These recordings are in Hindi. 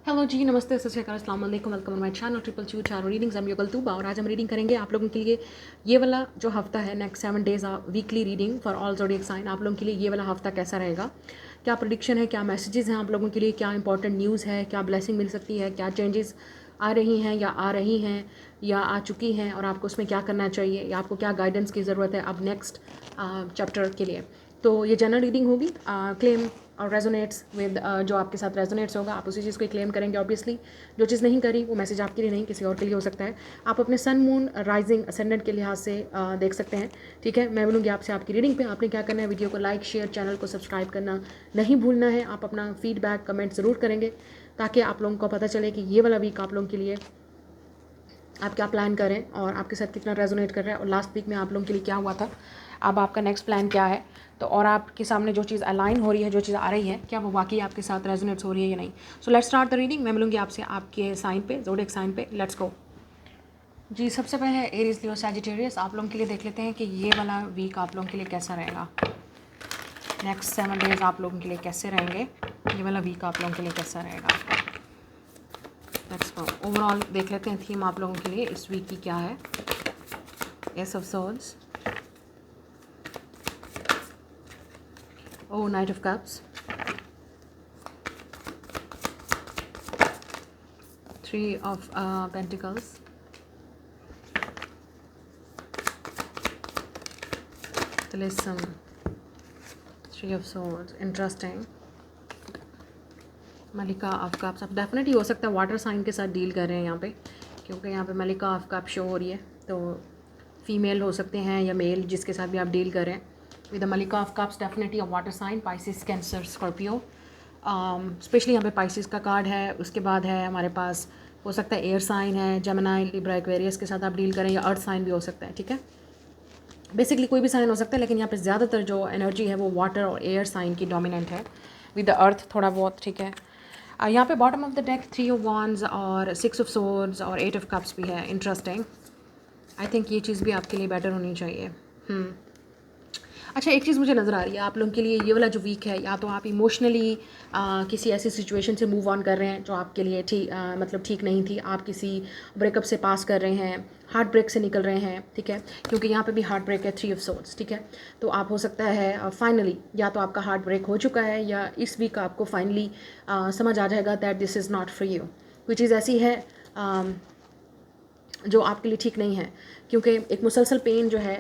हेलो जी, नमस्ते, सत श्री अकाल, अस्सलाम वालेकुम, welcome on my channel triple चू चारो रीडिंग्स। आई एम योगल तूबा और आज हम रीडिंग करेंगे आप लोगों के लिए ये वाला जो हफ्ता है, next 7 days weekly reading for all zodiac sign. आप लोगों के लिए ये वाला हफ्ता कैसा रहेगा, क्या प्रेडिक्शन है, क्या मैसेजेस हैं आप लोगों के लिए, क्या इंपॉर्टेंट न्यूज़ है, क्या ब्लेसिंग मिल सकती है, क्या चेंजेस आ रही हैं या आ रही हैं या आ चुकी हैं और आपको उसमें क्या करना चाहिए या आपको क्या गाइडेंस की ज़रूरत है अब नेक्स्ट चैप्टर के लिए। तो ये जनरल रीडिंग होगी, क्लेम और रेजोनेट्स विद जो आपके साथ रेजोनेट्स होगा आप उसी चीज़ को क्लेम करेंगे। ऑब्वियसली जो चीज़ नहीं करी वो मैसेज आपके लिए नहीं, किसी और के लिए हो सकता है। आप अपने सन, मून, राइजिंग, असेंडेंट के लिहाज से देख सकते हैं। ठीक है, मैं बोलूँगी आपसे आपकी रीडिंग पे आपने क्या करना है, वीडियो को लाइक, शेयर, चैनल को सब्सक्राइब करना नहीं भूलना है। आप अपना फीडबैक कमेंट ज़रूर करेंगे ताकि आप लोगों को पता चले कि ये वाला वीक आप लोगों के लिए आप क्या प्लान करें और आपके साथ कितना रेजोनेट कर रहा है और लास्ट वीक में आप लोगों के लिए क्या हुआ था, अब आपका नेक्स्ट प्लान क्या है। तो और आपके सामने जो चीज़ अलाइन हो रही है, जो चीज़ आ रही है, क्या वो वाकई आपके साथ रेजोनेट्स हो रही है या नहीं। So let's start the reading. मैं मिलूंगी आपसे आपके साइन पे, ज़ोडिएक साइन पे। लेट्स गो जी। सबसे पहले है एरीज, लियो, सैजिटेरियस। आप लोगों के लिए देख लेते हैं कि ये वाला वीक आप लोगों के लिए कैसा रहेगा। नेक्स्ट 7 डेज आप लोगों के लिए कैसे रहेंगे, ये वाला वीक आप लोगों के लिए कैसा रहेगा। Let's go. ओवरऑल देख लेते हैं थीम आप लोगों के लिए इस वीक की क्या है। Ace of swords, oh knight of cups, 3 of Pentacles, the lesson, 3 of Swords, interesting, मलिका ऑफ कप्स। अब डेफिनेटली हो सकता है वाटर साइन के साथ डील कर रहे हैं यहाँ पे, क्योंकि यहाँ पे मलिका ऑफ कप शो हो रही है। तो फीमेल हो सकते हैं या मेल, जिसके साथ भी आप डील कर रहे हैं। विद द मलिका of cups definitely a water sign, Pisces, Cancer, Scorpio. Specially यहाँ पे पाइसिस का कार्ड है। उसके बाद है हमारे पास, हो सकता है एयर साइन है, जेमिनी, लिब्रा, एक्वेरियस के साथ आप डील करें, या अर्थ साइन भी हो सकता है। ठीक है, बेसिकली कोई भी साइन हो सकता है, लेकिन यहाँ पे ज़्यादातर जो एनर्जी है वो वाटर और एयर साइन की डोमिनेंट है, विद द अर्थ थोड़ा बहुत। ठीक है, यहाँ पे bottom of the deck 3 of wands और 6 ऑफ swords और 8 ऑफ कप्स भी है। इंटरेस्टिंग, आई थिंक ये चीज़ भी आपके लिए बेटर होनी चाहिए। अच्छा, एक चीज़ मुझे नज़र आ रही है आप लोगों के लिए ये वाला जो वीक है, या तो आप इमोशनली किसी ऐसी सिचुएशन से मूव ऑन कर रहे हैं जो आपके लिए मतलब ठीक नहीं थी। आप किसी ब्रेकअप से पास कर रहे हैं, हार्ट ब्रेक से निकल रहे हैं। ठीक है, क्योंकि यहाँ पे भी हार्ट ब्रेक है, 3 ऑफ सोर्ड्स। ठीक है, तो आप हो सकता है फाइनली या तो आपका हार्ट ब्रेक हो चुका है, या इस वीक आपको फाइनली समझ आ जाएगा that this is not for you. कोई चीज़ ऐसी है जो आपके लिए ठीक नहीं है, क्योंकि एक मुसलसल पेन जो है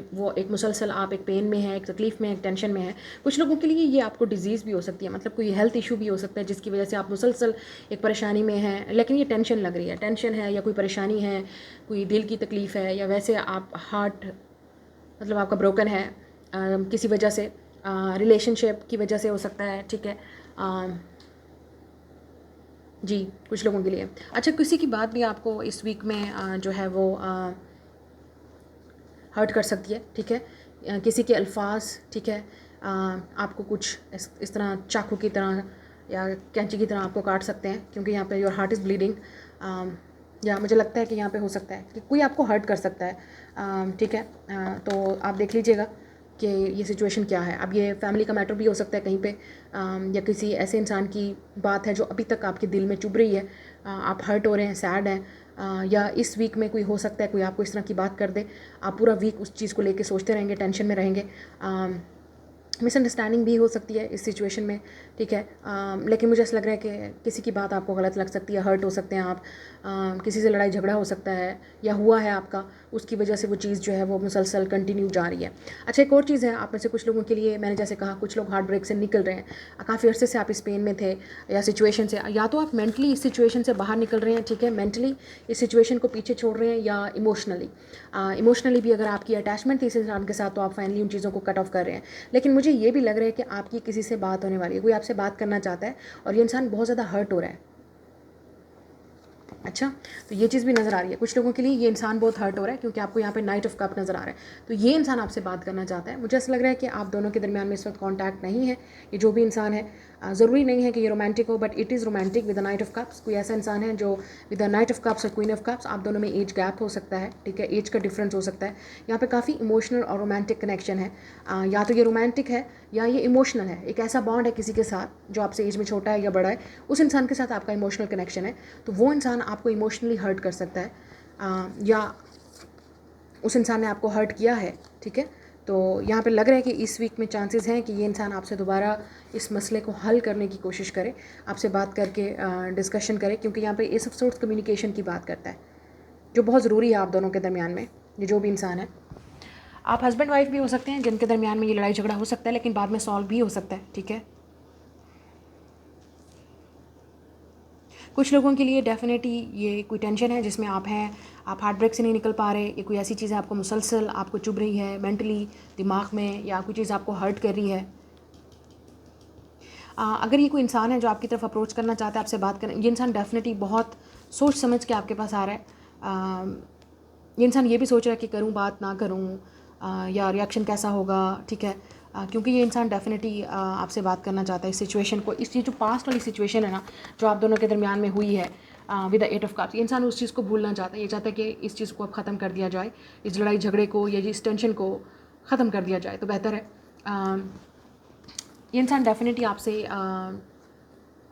वो एक मुसलसल, आप एक पेन में है, एक तकलीफ़ में, एक टेंशन में है। कुछ लोगों के लिए ये आपको डिजीज़ भी हो सकती है, मतलब कोई हेल्थ इशू भी हो सकता है जिसकी वजह से आप मुसलसल एक परेशानी में हैं, लेकिन ये टेंशन लग रही है, टेंशन है या कोई परेशानी है, कोई दिल की तकलीफ़ है, या वैसे आप हार्ट मतलब आपका ब्रोकन है किसी वजह से, रिलेशनशिप की वजह से हो सकता है। ठीक है जी, कुछ लोगों के लिए। अच्छा, किसी की बात भी आपको इस वीक में जो है वो हर्ट कर सकती है। ठीक है, किसी के अल्फाज, ठीक है, आपको कुछ इस तरह चाकू की तरह या कैंची की तरह आपको काट सकते हैं, क्योंकि यहाँ पे योर हार्ट इज़ ब्लीडिंग। या मुझे लगता है कि यहाँ पे हो सकता है कि कोई आपको हर्ट कर सकता है। ठीक है, तो आप देख लीजिएगा कि ये सिचुएशन क्या है। अब ये फैमिली का मैटर भी हो सकता है कहीं पे, या किसी ऐसे इंसान की बात है जो अभी तक आपके दिल में चुभ रही है, आप हर्ट हो रहे हैं, सैड हैं, या इस वीक में कोई हो सकता है कोई आपको इस तरह की बात कर दे, आप पूरा वीक उस चीज़ को लेके सोचते रहेंगे, टेंशन में रहेंगे। मिसअंडरस्टैंडिंग भी हो सकती है इस सिचुएशन में। ठीक है, लेकिन मुझे ऐसा लग रहा है कि किसी की बात आपको गलत लग सकती है, हर्ट हो सकते हैं आप, किसी से लड़ाई झगड़ा हो सकता है या हुआ है आपका, उसकी वजह से वो चीज़ जो है वो मुसलसल कंटिन्यू जा रही है। अच्छा, एक और चीज़ है, आप में से कुछ लोगों के लिए, मैंने जैसे कहा, कुछ लोग हार्ट ब्रेक से निकल रहे हैं, काफ़ी अर्से से आप इस पेन में थे या सिचुएशन से, या तो आप मेंटली इस सिचुएशन से बाहर निकल रहे हैं। ठीक है, मेंटली इस सिचुएशन को पीछे छोड़ रहे हैं, या इमोशनली भी अगर आपकी अटैचमेंट थी इस इंसान के साथ तो आप फाइनली उन चीज़ों को कट ऑफ कर रहे हैं। लेकिन मुझे ये भी लग रहा है कि आपकी किसी से बात होने वाली है, कोई आपसे बात करना चाहता है और ये इंसान बहुत ज़्यादा हर्ट हो रहा है। अच्छा, तो ये चीज़ भी नज़र आ रही है कुछ लोगों के लिए, ये इंसान बहुत हर्ट हो रहा है क्योंकि आपको यहाँ पे नाइट ऑफ कप नज़र आ रहा है। तो ये इंसान आपसे बात करना चाहता है। मुझे ऐसा लग रहा है कि आप दोनों के दरमियान में इस वक्त कांटेक्ट नहीं है। ये जो भी इंसान है ज़रूरी नहीं है कि ये रोमांटिक हो, but it is romantic with the knight of cups. कोई ऐसा इंसान है जो with the knight of cups और क्वीन ऑफ कप्स, आप दोनों में एज गैप हो सकता है, ठीक है, एज का डिफरेंस हो सकता है। यहाँ पे काफ़ी इमोशनल और रोमांटिक कनेक्शन है। या तो ये रोमांटिक है या ये इमोशनल है। एक ऐसा बॉन्ड है किसी के साथ जो आपसे एज में छोटा है या बड़ा है, उस इंसान के साथ आपका इमोशनल कनेक्शन है, तो वो इंसान आपको इमोशनली हर्ट कर सकता है, या उस इंसान ने आपको हर्ट किया है, ठीक है। तो यहाँ पे लग रहा है कि इस वीक में चांसेस हैं कि ये इंसान आपसे दोबारा इस मसले को हल करने की कोशिश करे, आपसे बात करके डिस्कशन करे, क्योंकि यहाँ पे इस सोर्स कम्युनिकेशन की बात करता है जो बहुत ज़रूरी है आप दोनों के दरमियान में। ये जो भी इंसान है, आप हस्बैंड वाइफ भी हो सकते हैं जिनके दरमियान में ये लड़ाई झगड़ा हो सकता है, लेकिन बाद में सॉल्व भी हो सकता है, ठीक है। कुछ लोगों के लिए डेफिनेटली ये कोई टेंशन है जिसमें आप हैं, आप हार्ट ब्रेक से नहीं निकल पा रहे, ये कोई ऐसी चीज़ है आपको मुसलसल आपको चुभ रही है मेंटली, दिमाग में, या कोई चीज़ आपको हर्ट कर रही है। अगर ये कोई इंसान है जो आपकी तरफ अप्रोच करना चाहता है, आपसे बात करें, ये इंसान डेफिनेटली बहुत सोच समझ के आपके पास आ रहा है। ये इंसान ये भी सोच रहा है कि करूँ बात ना करूँ, या रिएक्शन कैसा होगा, ठीक है। क्योंकि ये इंसान डेफिनेटली आपसे बात करना चाहता है इस सिचुएशन को, इस चीज़ जो पास्ट वाली सिचुएशन है ना जो आप दोनों के दरमियान में हुई है with the eight of cups, ये इंसान उस चीज़ को भूलना चाहता है। ये चाहता है कि इस चीज़ को अब ख़त्म कर दिया जाए, इस लड़ाई झगड़े को या इस टेंशन को ख़त्म कर दिया जाए तो बेहतर है। ये इंसान डेफिनेटली आपसे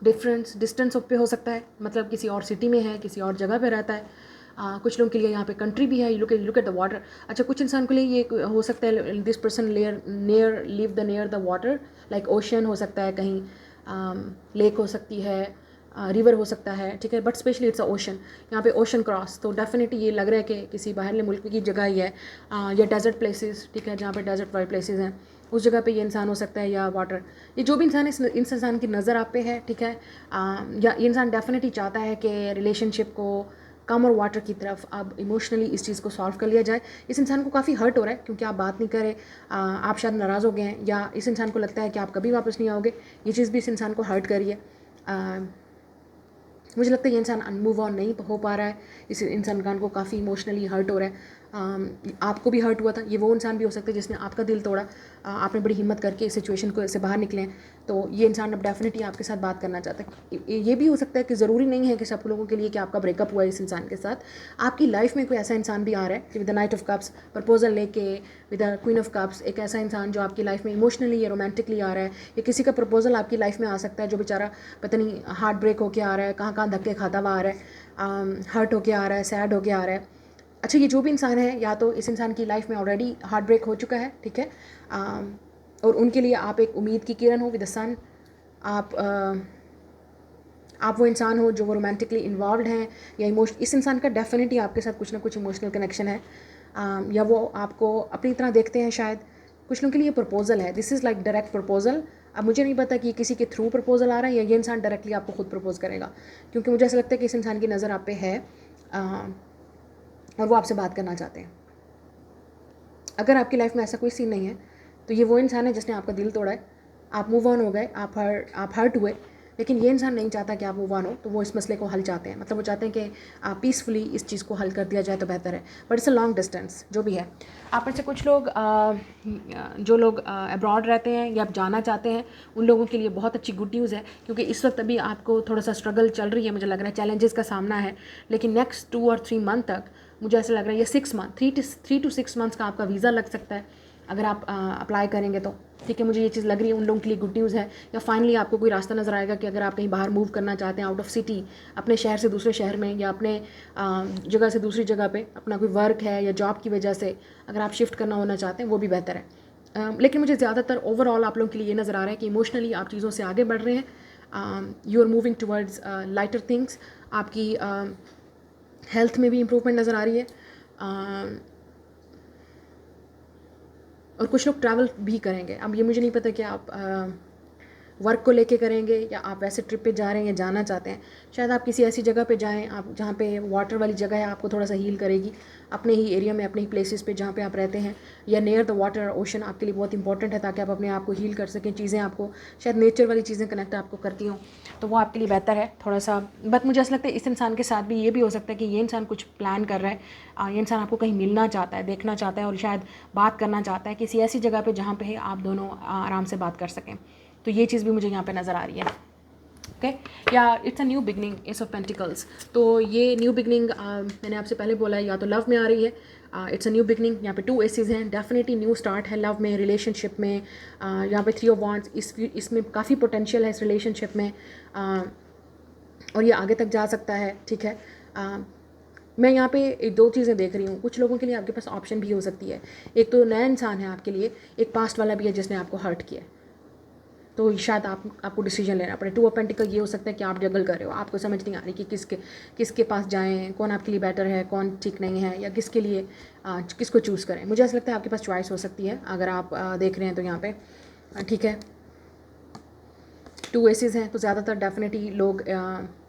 डिस्टेंस पे हो सकता है, मतलब किसी और सिटी में है, किसी और जगह पे रहता है। कुछ लोगों के लिए यहाँ पे कंट्री भी है। Look at the water. अच्छा, कुछ इंसान के लिए ये हो सकता है this person live near the water, like ocean हो सकता है, कहीं लेक हो सकती है, रिवर हो सकता है, ठीक है, but specially it's a ocean. यहाँ पे ओशन क्रॉस, तो डेफिनेटली ये लग रहा है कि किसी बाहरले मुल्क की जगह ही है, या डेजर्ट प्लेसेस, ठीक है, जहाँ पे डेजर्ट वाले प्लेसेस हैं, उस जगह पे ये इंसान हो सकता है, या वाटर। ये जो भी इंसान इस इंसान की नज़र आप पे है, ठीक है, या ये इंसान डेफिनेटली चाहता है कि रिलेशनशिप को कम और वाटर की तरफ अब इमोशनली इस चीज़ को सॉल्व कर लिया जाए। इस इंसान को काफ़ी हर्ट हो रहा है क्योंकि आप बात नहीं कर रहे, आप शायद नाराज़ हो गए हैं, या इस इंसान को लगता है कि आप कभी वापस नहीं आओगे। ये चीज़ भी इस इंसान को हर्ट करी है। मुझे लगता है ये इंसान मूव ऑन नहीं हो पा रहा है, इस इंसान को काफ़ी इमोशनली हर्ट हो रहा है। आपको भी हर्ट हुआ था, ये वो इंसान भी हो सकता है जिसने आपका दिल तोड़ा। आपने बड़ी हिम्मत करके इस सिचुएशन को से बाहर निकले हैं, तो ये इंसान अब डेफिनेटली आपके साथ बात करना चाहता है। ये भी हो सकता है कि ज़रूरी नहीं है कि सब लोगों के लिए कि आपका ब्रेकअप हुआ है इस इंसान के साथ, आपकी लाइफ में कोई ऐसा इंसान भी आ रहा है कि with the knight of cups proposal लेके, with the queen of cups, एक ऐसा इंसान जो आपकी लाइफ में इमोशनली या रोमांटिकली आ रहा है, या किसी का प्रपोजल आपकी लाइफ में आ सकता है जो बेचारा पता नहीं हार्ट ब्रेक होके आ रहा है, कहाँ कहाँ धक्के खाता हुआ आ रहा है, हर्ट होके आ रहा है, सैड होके आ रहा है। अच्छा, ये जो भी इंसान है, या तो इस इंसान की लाइफ में ऑलरेडी हार्ट ब्रेक हो चुका है, ठीक है, और उनके लिए आप एक उम्मीद की किरण हो विद द सन। आप वो इंसान हो जो वो रोमांटिकली इन्वॉल्व हैं, या इस इंसान का डेफिनेटली आपके साथ कुछ ना कुछ इमोशनल कनेक्शन है, या वो आपको अपनी तरह देखते हैं शायद। कुछ लोगों के लिए प्रपोजल है, this is like direct proposal. अब मुझे नहीं पता कि ये किसी के थ्रू प्रपोजल आ रहा है या ये इंसान डायरेक्टली आपको खुद प्रपोज करेगा, क्योंकि मुझे ऐसा लगता है कि इस इंसान की नज़र आप पे है, और वो आपसे बात करना चाहते हैं। अगर आपकी लाइफ में ऐसा कोई सीन नहीं है तो ये वो इंसान है जिसने आपका दिल तोड़ा है, आप मूव ऑन हो गए, आप हर्ट हुए, लेकिन ये इंसान नहीं चाहता कि आप मूव ऑन हो, तो वो इस मसले को हल चाहते हैं। मतलब वो चाहते हैं कि पीसफुली इस चीज़ को हल कर दिया जाए तो बेहतर है, but it's a long distance जो भी है। आप में से कुछ लोग जो लोग अब्रॉड रहते हैं या आप जाना चाहते हैं, उन लोगों के लिए बहुत अच्छी गुड न्यूज़ है, क्योंकि इस वक्त अभी आपको थोड़ा सा स्ट्रगल चल रही है, मुझे लग रहा है चैलेंजेस का सामना है, लेकिन नेक्स्ट 2 और 3 मंथ तक मुझे ऐसा लग रहा है, ये 6 मंथ 3 to 6 मंथ्स का आपका वीज़ा लग सकता है अगर आप अप्लाई करेंगे तो, ठीक है। मुझे ये चीज़ लग रही है उन लोगों के लिए गुड न्यूज़ है। या फाइनली आपको कोई रास्ता नज़र आएगा कि अगर आप कहीं बाहर मूव करना चाहते हैं, आउट ऑफ सिटी, अपने शहर से दूसरे शहर में, या अपने जगह से दूसरी जगह पे अपना कोई वर्क है या जॉब की वजह से अगर आप शिफ्ट करना होना चाहते हैं, वो भी बेहतर है। लेकिन मुझे ज़्यादातर ओवरऑल आप लोगों के लिए ये नज़र आ रहा है कि इमोशनली आप चीज़ों से आगे बढ़ रहे हैं, you are moving towards lighter things. आपकी हेल्थ में भी इम्प्रूवमेंट नज़र आ रही है, और कुछ लोग ट्रैवल भी करेंगे। अब ये मुझे नहीं पता कि आप वर्क को लेके करेंगे या आप वैसे ट्रिप पे जा रहे हैं या जाना चाहते हैं। शायद आप किसी ऐसी जगह पे जाएं, आप जहाँ पे वाटर वाली जगह है, आपको थोड़ा सा हील करेगी अपने ही एरिया में, अपने ही प्लेसेस पे जहाँ पे आप रहते हैं, या नियर द वाटर ओशन आपके लिए बहुत इंपॉर्टेंट है ताकि आप अपने आप को हील कर सकें। चीज़ें आपको शायद नेचर वाली चीज़ें कनेक्ट आपको करती हों, तो वो आपके लिए बेहतर है थोड़ा सा। बट मुझे ऐसा लगता है इस इंसान के साथ भी ये भी हो सकता है कि ये इंसान कुछ प्लान कर रहा है, ये इंसान आपको कहीं मिलना चाहता है, देखना चाहता है, और शायद बात करना चाहता है किसी ऐसी जगह पे जहाँ पे आप दोनों आराम से बात कर सकें। तो ये चीज़ भी मुझे यहाँ पे नज़र आ रही है। ओके, या it's a new beginning, S of pentacles. तो ये न्यू बिगनिंग मैंने आपसे पहले बोला है, या तो लव में आ रही है, इट्स अ न्यू बिगनिंग। यहाँ पे 2 एसेस हैं, डेफिनेटली न्यू स्टार्ट है लव में, रिलेशनशिप में। यहाँ पे 3 ऑफ वॉन्ड्स, इसमें काफ़ी पोटेंशियल है इस रिलेशनशिप में, और ये आगे तक जा सकता है। ठीक है, मैं यहाँ पे 2 चीज़ें देख रही हूँ। कुछ लोगों के लिए आपके पास ऑप्शन भी हो सकती है, एक तो नया इंसान है आपके लिए, एक पास्ट वाला भी है जिसने आपको हर्ट किया, तो शायद आपको डिसीजन लेना पड़े। 2 ऑफ पेंटिकल ये हो सकता है कि आप जगल कर रहे हो, आपको समझ नहीं आ रही कि किसके पास जाएं, कौन आपके लिए बेटर है, कौन ठीक नहीं है, या किसके लिए किसको चूज़ करें। मुझे ऐसा लगता है आपके पास चॉइस हो सकती है अगर आप देख रहे हैं तो यहाँ पे। ठीक है, 2 एसेस हैं, तो ज़्यादातर डेफिनेटली लोग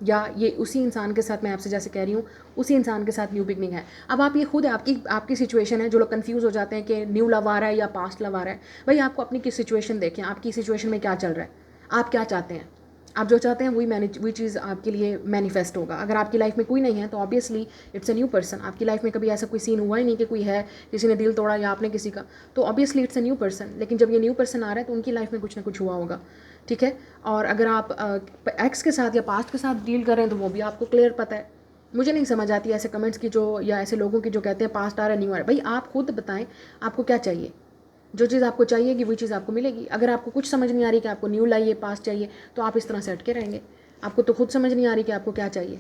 या ये उसी इंसान के साथ, मैं आपसे जैसे कह रही हूँ, उसी इंसान के साथ न्यू बिगनिंग है। अब आप ये खुद आपकी सिचुएशन है, जो लोग कंफ्यूज हो जाते हैं कि न्यू लव आ रहा है या पास्ट लव आ रहा है। भाई आपको अपनी किस सिचुएशन देखें, आपकी सिचुएशन में क्या चल रहा है, आप क्या चाहते हैं। आप जो चाहते हैं वही चीज़ आपके लिए मैनिफेस्ट होगा। अगर आपकी लाइफ में कोई नहीं है तो obviously it's a new person. आपकी लाइफ में कभी ऐसा कोई सीन हुआ ही नहीं कि कोई है, किसी ने दिल तोड़ा या आपने किसी का, तो obviously it's a new person. लेकिन जब ये न्यू पर्सन आ रहा है तो उनकी लाइफ में कुछ ना कुछ हुआ होगा। ठीक है, और अगर आप एक्स के साथ या पास्ट के साथ डील कर रहे हैं तो वो भी आपको क्लियर पता है। मुझे नहीं समझ आती ऐसे कमेंट्स की जो, या ऐसे लोगों की जो कहते हैं पास्ट आ रहा है न्यू आ रहा है। भाई आप खुद बताएं आपको क्या चाहिए, जो चीज़ आपको चाहिए कि वही चीज़ आपको मिलेगी। अगर आपको कुछ समझ नहीं आ रही कि आपको न्यू लाइए, पास्ट चाहिए, तो आप इस तरह से अटके रहेंगे। आपको तो खुद समझ नहीं आ रही कि आपको क्या चाहिए।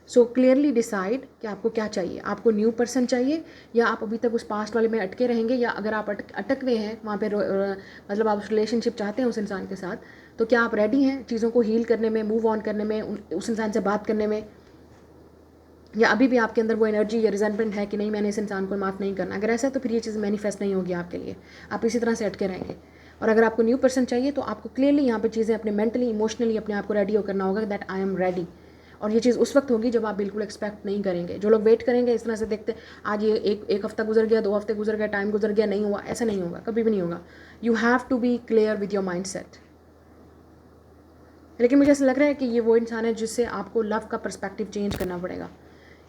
सो क्लियरली डिसाइड कि आपको क्या चाहिए। आपको न्यू पर्सन चाहिए, या आप अभी तक उस पास्ट वाले में अटके रहेंगे, या अगर आप अटक गए हैं वहाँ पे, मतलब आप रिलेशनशिप चाहते हैं उस इंसान के साथ, तो क्या आप रेडी हैं चीज़ों को हील करने में, मूव ऑन करने में, उस इंसान से बात करने में, या अभी भी आपके अंदर वो एनर्जी या रिजेंटमेंट है कि नहीं मैंने इस इंसान को माफ़ नहीं करना। अगर ऐसा है तो फिर ये चीज़ मैनिफेस्ट नहीं होगी आपके लिए, आप इसी तरह से अटके रहेंगे। और अगर आपको न्यू पर्सन चाहिए तो आपको क्लियरली यहाँ पे चीज़ें अपने मेंटली इमोशनली अपने आप को रेडी करना होगा दैट आई एम रेडी। और ये चीज़ उस वक्त होगी जब आप बिल्कुल एक्सपेक्ट नहीं करेंगे। जो लोग वेट करेंगे इस तरह से, देखते आज ये एक हफ्ता गुजर गया, 2 हफ्ते गुजर गया, टाइम गुजर गया, नहीं हुआ, ऐसा नहीं होगा, कभी भी नहीं होगा। You have to be clear with your mindset. लेकिन मुझे ऐसा लग रहा है कि ये वो इंसान है जिससे आपको लव का पर्सपेक्टिव चेंज करना पड़ेगा।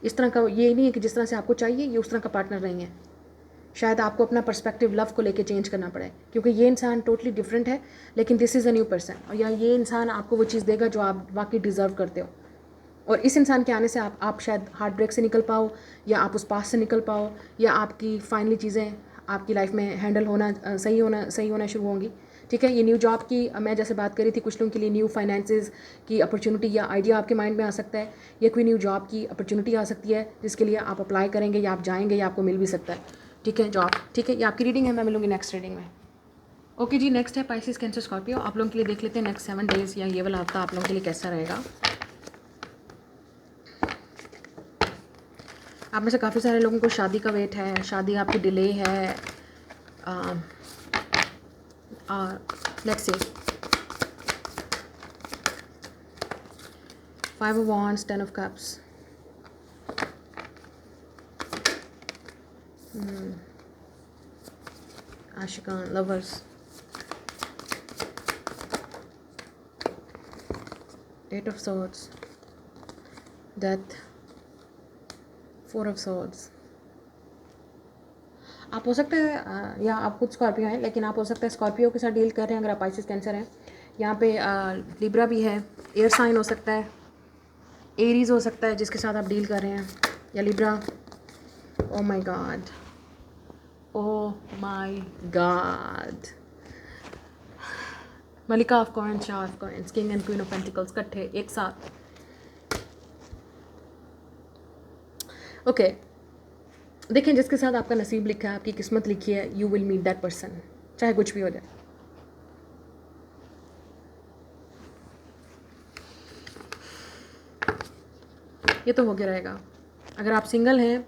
इस तरह का ये नहीं है कि जिस तरह से आपको चाहिए ये उस तरह का पार्टनर नहीं है। शायद आपको अपना पर्सपेक्टिव लव को लेके चेंज करना पड़े, क्योंकि ये इंसान टोटली डिफरेंट है, लेकिन this is a new person. और या ये इंसान आपको वो चीज़ देगा जो आप वाकई डिज़र्व करते हो। और इस इंसान के आने से आप शायद हार्ट ब्रेक से निकल पाओ, या आप उस पास से निकल पाओ, या आपकी फाइनली चीज़ें आपकी लाइफ में हैंडल होना सही होना शुरू होंगी। ठीक है, ये न्यू जॉब की मैं जैसे बात करी थी, कुछ लोगों के लिए न्यू फाइनेंसेस की अपॉर्चुनिटी या आइडिया आपके माइंड में आ सकता है, या कोई न्यू जॉब की अपॉर्चुनिटी आ सकती है जिसके लिए आप अप्लाई करेंगे, या आप जाएंगे, या आपको मिल भी सकता है। ठीक है, जॉब। ठीक है, ये आपकी रीडिंग है, मैं मिलूंगी नेक्स्ट रीडिंग में। ओके जी, नेक्स्ट है पाइसेस, कैंसर, स्कॉर्पियो। आप लोगों के लिए देख लेते हैं नेक्स्ट 7 डेज़ या ये वाला हफ्ता आप लोगों के लिए कैसा रहेगा। आप में से काफ़ी सारे लोगों को शादी का वेट है, शादी आपकी डिले है। Let's see, 5 of Wands, 10 of Cups, आशिकान, lovers, Eight of Swords, Death, 4 of Swords। आप हो सकता है या आप खुद स्कॉर्पियो हैं, लेकिन आप हो सकता है स्कॉर्पियो के साथ डील कर रहे हैं अगर आप पाइसेस कैंसर हैं। यहाँ पे लिब्रा भी है, एयर साइन हो सकता है, एरीज हो सकता है जिसके साथ आप डील कर रहे हैं, या Libra. Oh my God, oh my God, मलिका ऑफ कॉइंस, शाह of coins, king and queen of pentacles इकट्ठे एक साथ। ओके, देखें जिसके साथ आपका नसीब लिखा है, आपकी किस्मत लिखी है, you will meet that person, चाहे कुछ भी हो जाए। ये तो हो गया रहेगा। अगर आप सिंगल हैं,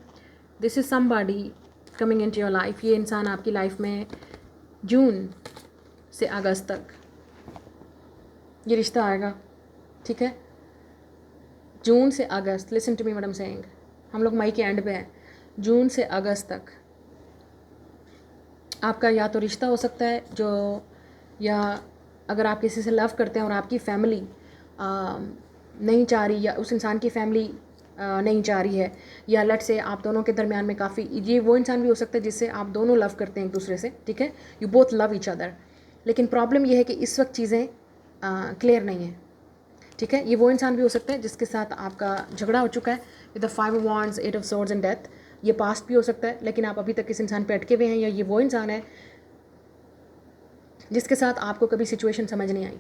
this is somebody coming into your life. ये इंसान आपकी लाइफ में जून से अगस्त तक ये रिश्ता आएगा। ठीक है, जून से अगस्त, listen to me what I am saying. हम लोग मई के एंड पे हैं, जून से अगस्त तक आपका या तो रिश्ता हो सकता है जो, या अगर आप किसी से लव करते हैं और आपकी फैमिली नहीं चाह रही, या उस इंसान की फैमिली नहीं चाह रही है, या लेट्स से आप दोनों के दरमियान में काफ़ी, ये वो इंसान भी हो सकता है जिससे आप दोनों लव करते हैं एक दूसरे से। ठीक है, you both love each other, लेकिन प्रॉब्लम ये है कि इस वक्त चीज़ें क्लियर नहीं है, ठीक है। ये वो इंसान भी हो सकता है जिसके साथ आपका झगड़ा हो चुका है with the 5 of wands, 8 of swords and death. ये पास्ट भी हो सकता है, लेकिन आप अभी तक इस इंसान पे अटके हुए हैं, या ये वो इंसान है जिसके साथ आपको कभी सिचुएशन समझ नहीं आई।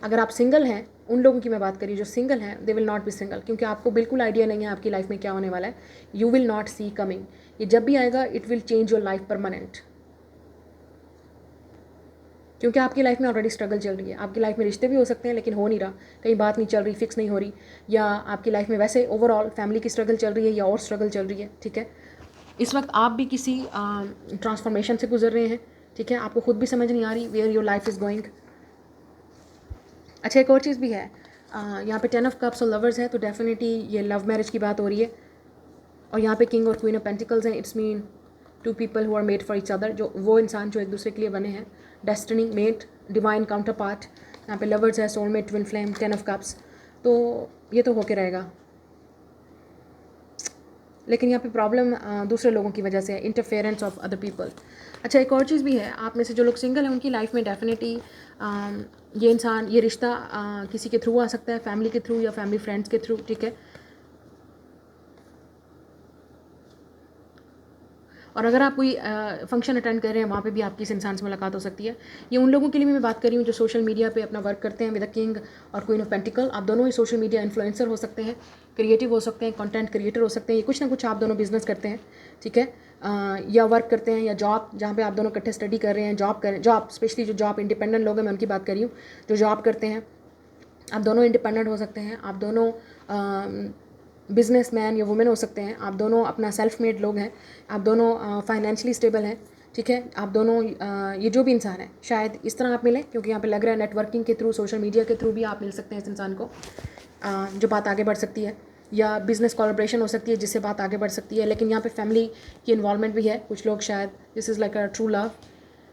अगर आप सिंगल हैं, उन लोगों की मैं बात करी जो सिंगल हैं, they will not be single, क्योंकि आपको बिल्कुल आइडिया नहीं है आपकी लाइफ में क्या होने वाला है। You will not see coming. ये जब भी आएगा it will change your life permanent, क्योंकि आपकी लाइफ में ऑलरेडी स्ट्रगल चल रही है। आपकी लाइफ में रिश्ते भी हो सकते हैं लेकिन हो नहीं रहा, कहीं बात नहीं चल रही, फिक्स नहीं हो रही, या आपकी लाइफ में वैसे ओवरऑल फैमिली की स्ट्रगल चल रही है या और स्ट्रगल चल रही है, ठीक है। इस वक्त आप भी किसी ट्रांसफॉर्मेशन से गुजर रहे हैं, ठीक है। आपको खुद भी समझ नहीं आ रही where your life is going. अच्छा, एक और चीज़ भी है, यहाँ पे 10 ऑफ कप्स और लवर्स है, तो डेफिनेटली ये लव मैरिज की बात हो रही है। और यहाँ पे किंग और क्वीन ऑफ पेंटिकल्स हैं, it's mean 2 people who are made for each other, जो वो इंसान जो एक दूसरे के लिए बने हैं, destiny, mate, divine counterpart. यहाँ पे लवर्स है, soulmate, twin flame, 10 of cups, तो ये तो होके रहेगा। लेकिन यहाँ पे प्रॉब्लम दूसरे लोगों की वजह से है, इंटरफेरेंस ऑफ अदर पीपल। अच्छा, एक और चीज़ भी है, आप में से जो लोग सिंगल हैं उनकी लाइफ में डेफिनेटली ये इंसान, ये रिश्ता किसी के थ्रू आ सकता है, फैमिली के थ्रू या फैमिली फ्रेंड्स के थ्रू, ठीक है। और अगर आप कोई फंक्शन अटेंड कर रहे हैं, वहाँ पे भी आपकी इस इंसान से मुलाकात हो सकती है। ये उन लोगों के लिए भी मैं बात कर रही हूँ जो सोशल मीडिया पे अपना वर्क करते हैं विद द किंग और क्वीन ऑफ पेंटिकल। आप दोनों ही सोशल मीडिया इन्फ्लुएंसर हो सकते हैं, क्रिएटिव हो सकते हैं, कंटेंट क्रिएटर हो सकते हैं, ये कुछ ना कुछ आप दोनों बिजनेस करते हैं, ठीक है। या वर्क करते हैं, या जॉब जहाँ पे आप दोनों इकट्ठे स्टडी कर रहे हैं, जॉब स्पेशली जो जॉब इंडिपेंडेंट लोग हैं, मैं उनकी बात कर रही हूँ, जो जॉब करते हैं। आप दोनों इंडिपेंडेंट हो सकते हैं, आप दोनों बिजनेसमैन या वुमेन हो सकते हैं, आप दोनों अपना सेल्फ मेड लोग हैं, आप दोनों फाइनेंशियली स्टेबल हैं, ठीक है। आप दोनों ये जो भी इंसान है, शायद इस तरह आप मिलें, क्योंकि यहाँ पे लग रहा है नेटवर्किंग के थ्रू, सोशल मीडिया के थ्रू भी आप मिल सकते हैं इस इंसान को, जो बात आगे बढ़ सकती है, या बिज़नेस कोलैबोरेशन हो सकती है जिससे बात आगे बढ़ सकती है। लेकिन यहाँ पे फैमिली की इन्वॉल्वमेंट भी है, कुछ लोग शायद this is like a true love.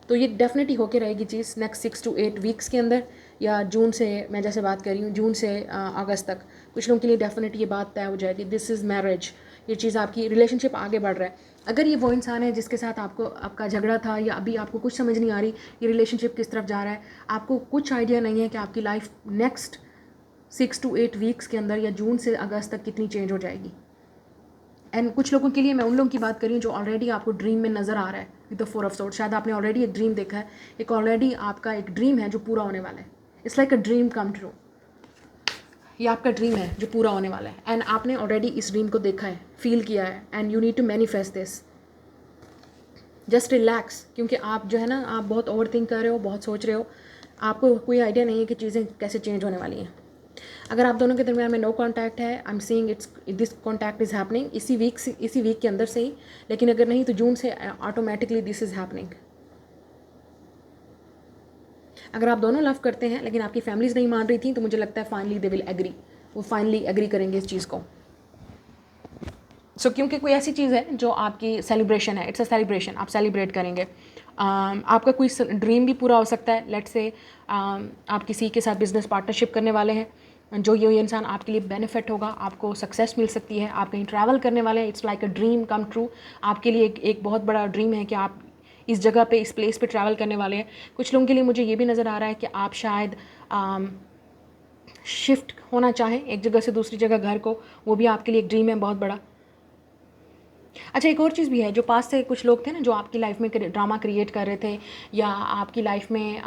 तो ये डेफिनेटली होके रहेगी चीज़ नेक्स्ट 6 to 8 वीक्स के अंदर, या जून से, मैं जैसे बात कर रही हूँ जून से अगस्त तक कुछ लोगों के लिए डेफिनेटली ये बात तय हो जाएगी, दिस इज़ मैरिज। ये चीज़ आपकी रिलेशनशिप आगे बढ़ रहा है। अगर ये वो इंसान है जिसके साथ आपका झगड़ा था, या अभी आपको कुछ समझ नहीं आ रही ये रिलेशनशिप किस तरफ जा रहा है, आपको कुछ आइडिया नहीं है कि आपकी लाइफ नेक्स्ट 6 to 8 वीक्स के अंदर या जून से अगस्त तक कितनी चेंज हो जाएगी। एंड कुछ लोगों के लिए मैं उन लोगों की बात कर रही हूँ जो ऑलरेडी आपको ड्रीम में नज़र आ रहा है विद द 4 ऑफ सोर्ड्स। शायद आपने ऑलरेडी एक ड्रीम देखा है, एक ऑलरेडी आपका एक ड्रीम है जो पूरा होने वाला है। It's like a dream come true. ये आपका ड्रीम है जो पूरा होने वाला है, एंड आपने ऑलरेडी इस ड्रीम को देखा है, फील किया है, and you need to manifest this. Just relax, क्योंकि आप जो है ना, आप बहुत ओवर थिंक कर रहे हो, बहुत सोच रहे हो, आपको कोई आइडिया नहीं है कि चीज़ें कैसे चेंज होने वाली हैं। अगर आप दोनों के दरमियान में नो कांटेक्ट है, I am seeing this contact is happening इसी वीक के अंदर से ही, लेकिन अगर नहीं तो जून से ऑटोमेटिकली दिस इज़ हैपनिंग। अगर आप दोनों लव करते हैं लेकिन आपकी फैमिलीज नहीं मान रही थी, तो मुझे लगता है फाइनली दे विल एग्री, वो फाइनली एग्री करेंगे इस चीज़ को। क्योंकि कोई ऐसी चीज़ है जो आपकी सेलिब्रेशन है, इट्स अ सेलिब्रेशन, आप सेलिब्रेट करेंगे। आपका कोई ड्रीम भी पूरा हो सकता है। लेट्स से आप किसी के साथ बिजनेस पार्टनरशिप करने वाले हैं, जो ये इंसान आपके लिए बेनिफिट होगा, आपको सक्सेस मिल सकती है। आप कहीं ट्रैवल करने वाले हैं, it's like a dream come true. आपके लिए एक बहुत बड़ा ड्रीम है कि आप इस जगह पे, इस प्लेस पे ट्रैवल करने वाले हैं। कुछ लोगों के लिए मुझे ये भी नज़र आ रहा है कि आप शायद शिफ्ट होना चाहें एक जगह से दूसरी जगह, घर को, वो भी आपके लिए एक ड्रीम है बहुत बड़ा। अच्छा, एक और चीज़ भी है, जो पास से कुछ लोग थे ना जो आपकी लाइफ में ड्रामा क्रिएट कर रहे थे, या आपकी लाइफ में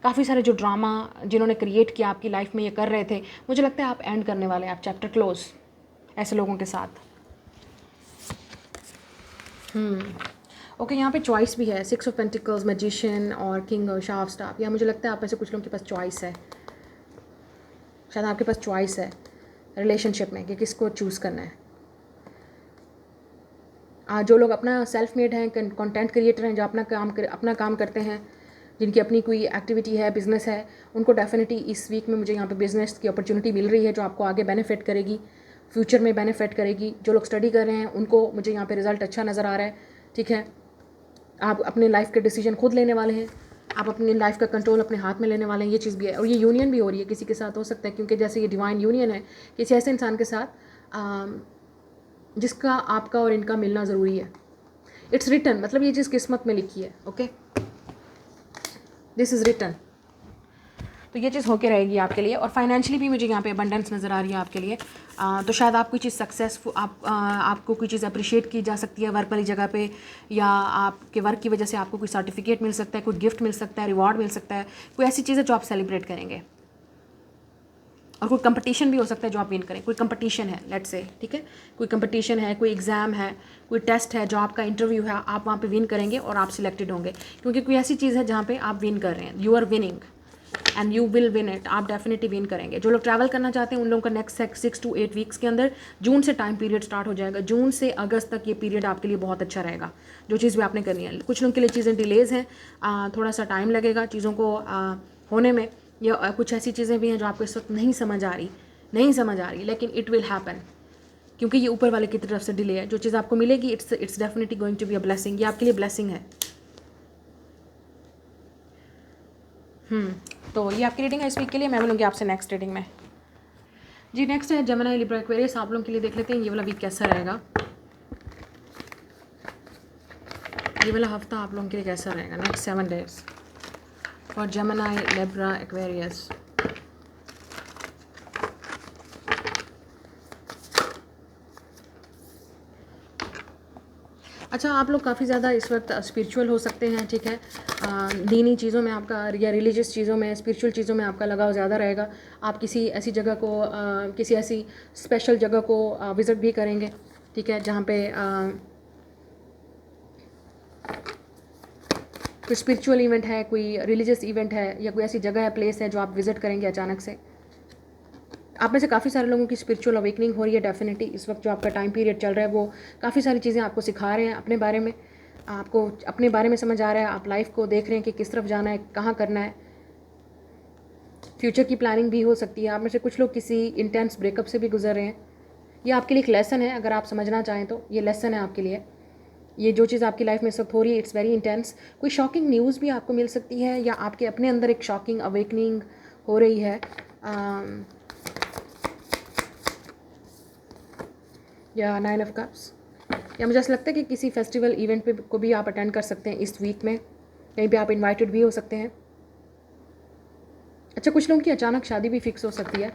काफ़ी सारे जो ड्रामा जिन्होंने क्रिएट किया आपकी लाइफ में ये कर रहे थे, मुझे लगता है आप एंड करने वाले हैं, आप चैप्टर क्लोज ऐसे लोगों के साथ। ओके, यहाँ पे चॉइस भी है, 6 ऑफ पेंटिकल्स, मैजिशियन और किंग और शाह ऑफ स्टाफ। या मुझे लगता है आप में से कुछ लोगों के पास चॉइस है, शायद आपके पास चॉइस है रिलेशनशिप में कि किसको चूज़ करना है। जो लोग अपना सेल्फ मेड हैं, कंटेंट क्रिएटर हैं, जो अपना काम करते हैं, जिनकी अपनी कोई एक्टिविटी है, बिज़नेस है, उनको डेफिनेटली इस वीक में मुझे यहाँ पे बिज़नेस की अपॉर्चुनिटी मिल रही है जो आपको आगे बेनिफिट करेगी, फ्यूचर में बेनिफिट करेगी। जो लोग स्टडी कर रहे हैं उनको मुझे यहाँ पे रिजल्ट अच्छा नज़र आ रहा है, ठीक है। आप अपने लाइफ के डिसीजन खुद लेने वाले हैं, आप अपनी लाइफ का कंट्रोल अपने हाथ में लेने वाले हैं, ये चीज़ भी है। और ये यूनियन भी हो रही है, किसी के साथ हो सकता है, क्योंकि जैसे ये डिवाइन यूनियन है, किसी ऐसे इंसान के साथ जिसका आपका और इनका मिलना ज़रूरी है। इट्स रिटन, मतलब ये चीज़ किस्मत में लिखी है। Okay, this is written. तो ये चीज़ होके रहेगी आपके लिए। और फाइनेंशियली भी मुझे यहाँ पे अबंडेंस नज़र आ रही है आपके लिए। तो शायद आप कोई चीज़ सक्सेसफुल, आपको कोई चीज़ अप्रिशिएट की जा सकती है वर्क वाली जगह पे, या आपके वर्क की वजह से आपको कोई सर्टिफिकेट मिल सकता है, कोई गिफ्ट मिल सकता है, रिवॉर्ड मिल सकता है, कोई ऐसी चीज़ है जो आप सेलिब्रेट करेंगे। और कोई कंपटीशन भी हो सकता है जो आप विन करें। कोई कंपटीशन है, लेट्स से, ठीक है, कोई कंपटीशन है, कोई एग्ज़ाम है, कोई टेस्ट है, जो आपका इंटरव्यू है, आप वहाँ पे विन करेंगे और आप सिलेक्टेड होंगे, क्योंकि कोई ऐसी चीज़ है जहाँ पे आप विन कर रहे हैं। You are winning and you will win it. आप डेफिनेटली विन करेंगे। जो लोग ट्रैवल करना चाहते हैं उन लोगों का नेक्स्ट 6 to 8 वीक्स के अंदर, जून से टाइम पीरियड स्टार्ट हो जाएगा। जून से अगस्त तक ये पीरियड आपके लिए बहुत अच्छा रहेगा, जो चीज़ भी आपने करनी है। कुछ लोगों के लिए चीज़ें डिलेज़ हैं, थोड़ा सा टाइम लगेगा चीज़ों को होने में, या कुछ ऐसी चीज़ें भी हैं जो आपको इस वक्त नहीं समझ आ रही, लेकिन इट विल हैपन, क्योंकि ये ऊपर वाले की तरफ से डिले है। जो चीज़ आपको मिलेगी, it's definitely going to be a blessing. ये आपके लिए ब्लेसिंग है। तो ये आपकी रीडिंग है इस वीक के लिए। मैं मिलूंगी आपसे नेक्स्ट रीडिंग में। जी, नेक्स्ट है जेमिनी, लिब्रा, एक्वेरियस। आप लोगों के लिए देख लेते हैं ये वाला वीक कैसा रहेगा, ये वाला हफ्ता आप लोगों के लिए कैसा रहेगा, next 7 days for Gemini, Libra, Aquarius. अच्छा, आप लोग काफ़ी ज़्यादा इस वक्त स्पिरिचुअल हो सकते हैं, ठीक है। दीनी चीज़ों में आपका, या रिलीजियस चीज़ों में, स्पिरिचुअल चीज़ों में आपका लगाव ज़्यादा रहेगा। आप किसी ऐसी जगह को, किसी ऐसी स्पेशल जगह को विज़िट भी करेंगे, ठीक है, जहाँ पे कोई स्पिरिचुअल इवेंट है, कोई रिलीजियस इवेंट है, या कोई ऐसी जगह है, प्लेस है जो आप विज़िट करेंगे अचानक से। आप में से काफ़ी सारे लोगों की स्पिरिचुअल अवेकनिंग हो रही है डेफिनेटली। इस वक्त जो आपका टाइम पीरियड चल रहा है वो काफ़ी सारी चीज़ें आपको सिखा रहे हैं अपने बारे में, आपको अपने बारे में समझ आ रहा है, आप लाइफ को देख रहे हैं कि किस तरफ जाना है, कहाँ करना है। फ्यूचर की प्लानिंग भी हो सकती है। आप में से कुछ लोग किसी इंटेंस ब्रेकअप से भी गुजर रहे हैं। ये आपके लिए एक लेसन है, अगर आप समझना चाहें तो ये लेसन है आपके लिए। ये जो चीज़ आपकी लाइफ में इस वक्त हो रही है, इट्स वेरी इंटेंस। कोई शॉकिंग न्यूज़ भी आपको मिल सकती है, या आपके अपने अंदर एक शॉकिंग अवेकनिंग हो रही है। या 9 of Cups, या मुझे ऐसा लगता है कि किसी फेस्टिवल इवेंट पे को भी आप अटेंड कर सकते हैं इस वीक में, कहीं पे आप इनवाइटेड भी हो सकते हैं। अच्छा, कुछ लोगों की अचानक शादी भी फिक्स हो सकती है,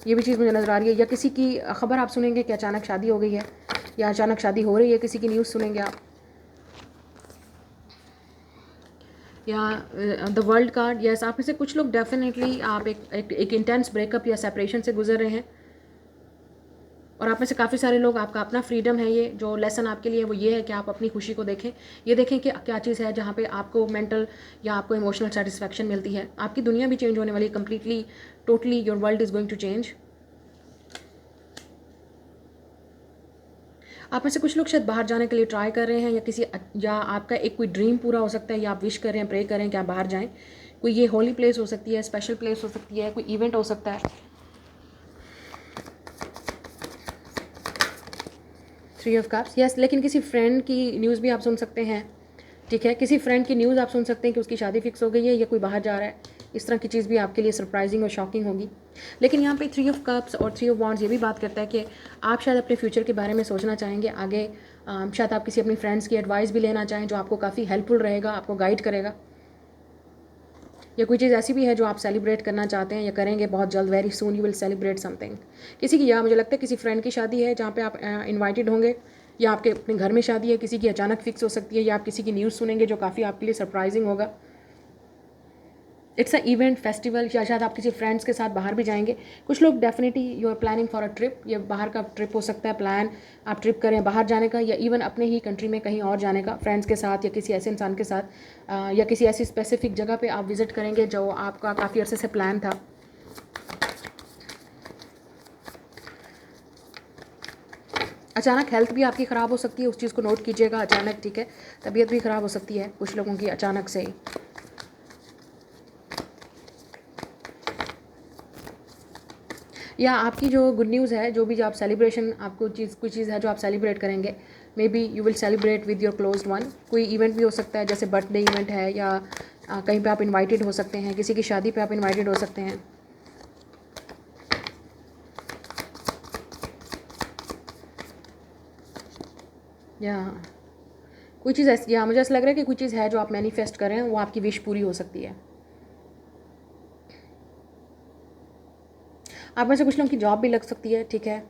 ये भी चीज़ मुझे नज़र आ रही है। या किसी की खबर आप सुनेंगे कि अचानक शादी हो गई है, या अचानक शादी हो रही है, किसी की न्यूज़ सुनेंगे आप। या द वर्ल्ड कार्ड, यस, आप में से कुछ लोग डेफिनेटली आप एक इंटेंस ब्रेकअप या सेपरेशन से गुजर रहे हैं। और आप में से काफ़ी सारे लोग, आपका अपना फ्रीडम है। ये जो लेसन आपके लिए वो ये है कि आप अपनी खुशी को देखें, ये देखें कि क्या चीज़ है जहाँ पे आपको मेंटल या आपको इमोशनल सेटिस्फैक्शन मिलती है। आपकी दुनिया भी चेंज होने वाली, completely, totally your world is going to change. आप में से कुछ लोग शायद बाहर जाने के लिए ट्राई कर रहे हैं, या आपका एक कोई ड्रीम पूरा हो सकता है, या आप विश कर रहे हैं, प्रे कर रहे हैं कि आप बाहर जाएँ। कोई ये होली प्लेस हो सकती है, स्पेशल प्लेस हो सकती है, कोई इवेंट हो सकता है। 3 of Cups, यस, लेकिन किसी फ्रेंड की न्यूज़ भी आप सुन सकते हैं, ठीक है। किसी फ्रेंड की न्यूज़ आप सुन सकते हैं कि उसकी शादी फिक्स हो गई है, या कोई बाहर जा रहा है। इस तरह की चीज़ भी आपके लिए सरप्राइजिंग और शॉकिंग होगी। लेकिन यहाँ पे 3 of Cups और 3 of Wands ये भी बात करता है कि आप शायद अपने फ्यूचर के बारे में सोचना चाहेंगे आगे। शायद आप किसी अपनी फ्रेंड्स की एडवाइस भी लेना चाहें, जो आपको काफ़ी हेल्पफुल रहेगा, आपको गाइड करेगा। या कोई चीज़ ऐसी भी है जो आप सेलिब्रेट करना चाहते हैं या करेंगे बहुत जल्द, very soon you will celebrate something. किसी की, या मुझे लगता है किसी फ्रेंड की शादी है जहाँ पे आप इनवाइटेड होंगे, या आपके अपने घर में शादी है, किसी की अचानक फिक्स हो सकती है, या आप किसी की न्यूज़ सुनेंगे जो काफ़ी आपके लिए सरप्राइजिंग होगा। इट्स अ इवेंट, फेस्टिवल, या शायद आप किसी फ्रेंड्स के साथ बाहर भी जाएंगे। कुछ लोग definitely you are planning for a trip, या बाहर का ट्रिप हो सकता है, प्लान आप ट्रिप करें बाहर जाने का, या इवन अपने ही कंट्री में कहीं और जाने का, फ्रेंड्स के साथ या किसी ऐसे इंसान के साथ, या किसी ऐसी स्पेसिफिक जगह पे आप विज़िट करेंगे जो आपका काफ़ी अरसे से प्लान था। अचानक हेल्थ भी आपकी ख़राब हो सकती है, उस चीज़ को नोट कीजिएगा, अचानक, ठीक है। तबीयत भी ख़राब हो सकती है कुछ लोगों की अचानक से ही। या आपकी जो गुड न्यूज़ है, जो भी जो आप सेलिब्रेशन, आपको कोई चीज़ है जो आप सेलिब्रेट करेंगे, may be you will celebrate with your closed one. कोई इवेंट भी हो सकता है, जैसे बर्थडे इवेंट है, या कहीं पे आप इनवाइटेड हो सकते हैं, किसी की शादी पे आप इनवाइटेड हो सकते हैं। या कोई चीज़ ऐसी, या मुझे ऐसा लग रहा है कि कोई चीज़ है जो आप मैनिफेस्ट कर रहे हैं, वो आपकी विश पूरी हो सकती है। आप में से कुछ लोगों की जॉब भी लग सकती है, ठीक है।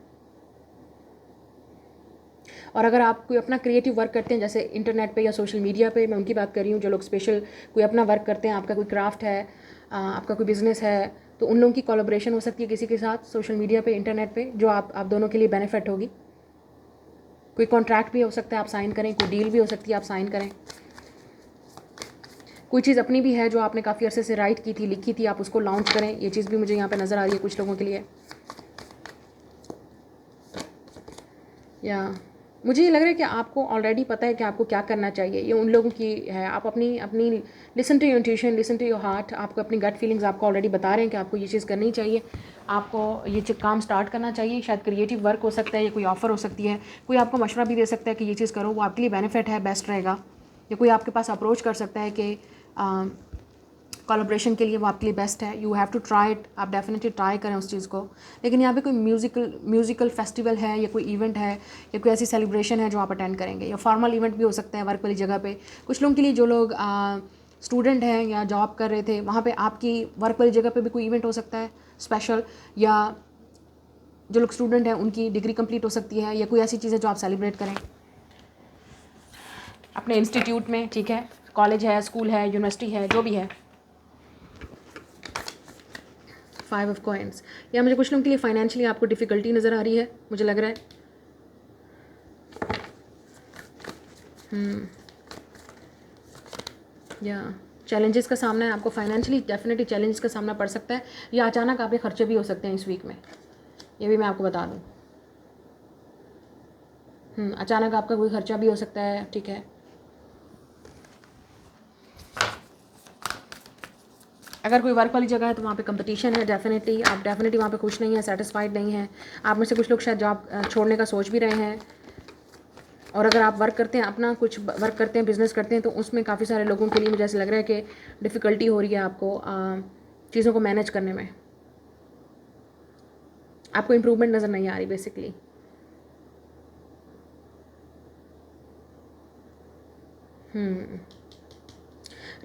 और अगर आप कोई अपना क्रिएटिव वर्क करते हैं जैसे इंटरनेट पे या सोशल मीडिया पे, मैं उनकी बात कर रही हूँ जो लोग स्पेशल कोई अपना वर्क करते हैं, आपका कोई क्राफ्ट है, आपका कोई बिजनेस है, तो उन लोगों की कोलैबोरेशन हो सकती है किसी के साथ सोशल मीडिया पे, इंटरनेट पे, जो आप दोनों के लिए बेनिफिट होगी। कोई कॉन्ट्रैक्ट भी हो सकता है आप साइन करें, कोई डील भी हो सकती है आप साइन करें। कोई चीज़ अपनी भी है जो आपने काफ़ी अरसे से राइट की थी, लिखी थी, आप उसको लॉन्च करें। ये चीज़ भी मुझे यहाँ पे नज़र आ रही है कुछ लोगों के लिए। या मुझे ये लग रहा है कि आपको ऑलरेडी पता है कि आपको क्या करना चाहिए। ये उन लोगों की है, आप अपनी अपनी listen to your intuition, listen to your heart, आपको अपनी गट फीलिंग्स आपको ऑलरेडी बता रहे हैं कि आपको ये चीज़ करनी चाहिए, आपको ये काम स्टार्ट करना चाहिए। शायद क्रिएटिव वर्क हो सकता है, या कोई ऑफ़र हो सकती है, कोई आपको मशवरा भी दे सकता है कि ये चीज़ करो, वो आपके लिए बेनिफिट है, बेस्ट रहेगा। या कोई आपके पास अप्रोच कर सकता है कि कोलैबोरेशन के लिए वो आपके लिए बेस्ट है। You have to try it, आप डेफिनेटली ट्राई करें उस चीज़ को। लेकिन यहाँ पे कोई म्यूज़िकल फेस्टिवल है, या कोई इवेंट है, या कोई ऐसी सेलिब्रेशन है जो आप अटेंड करेंगे, या फॉर्मल इवेंट भी हो सकता है वर्क वाली जगह पे। कुछ लोगों के लिए, जो लोग स्टूडेंट हैं या जॉब कर रहे थे, वहाँ पे आपकी वर्क वाली जगह पे भी कोई इवेंट हो सकता है स्पेशल, या जो लोग स्टूडेंट हैं उनकी डिग्री कंप्लीट हो सकती है, या कोई ऐसी चीज़ें जो आप सेलिब्रेट करें अपने इंस्टीट्यूट में, ठीक है, कॉलेज है, स्कूल है, यूनिवर्सिटी है, जो भी है। 5 ऑफ कॉइन्स, या मुझे कुछ लोगों के लिए फाइनेंशियली आपको डिफ़िकल्टी नज़र आ रही है, मुझे लग रहा है। या चैलेंजेस का सामना है आपको फाइनेंशियली, डेफिनेटली चैलेंजेस का सामना पड़ सकता है, या अचानक आपके खर्चे भी हो सकते हैं इस वीक में, ये भी मैं आपको बता दूँ। अचानक आपका कोई खर्चा भी हो सकता है, ठीक है। अगर कोई वर्क वाली जगह है तो वहाँ पे कंपटीशन है, डेफिनेटली आप डेफिनेटली वहाँ पे खुश नहीं हैं, सेटिस्फाइड नहीं हैं। आप में से कुछ लोग शायद जॉब छोड़ने का सोच भी रहे हैं। और अगर आप वर्क करते हैं, अपना कुछ वर्क करते हैं, बिजनेस करते हैं, तो उसमें काफ़ी सारे लोगों के लिए मुझे ऐसा लग रहा है कि डिफ़िकल्टी हो रही है आपको चीज़ों को मैनेज करने में। आपको इम्प्रूवमेंट नज़र नहीं आ रही बेसिकली।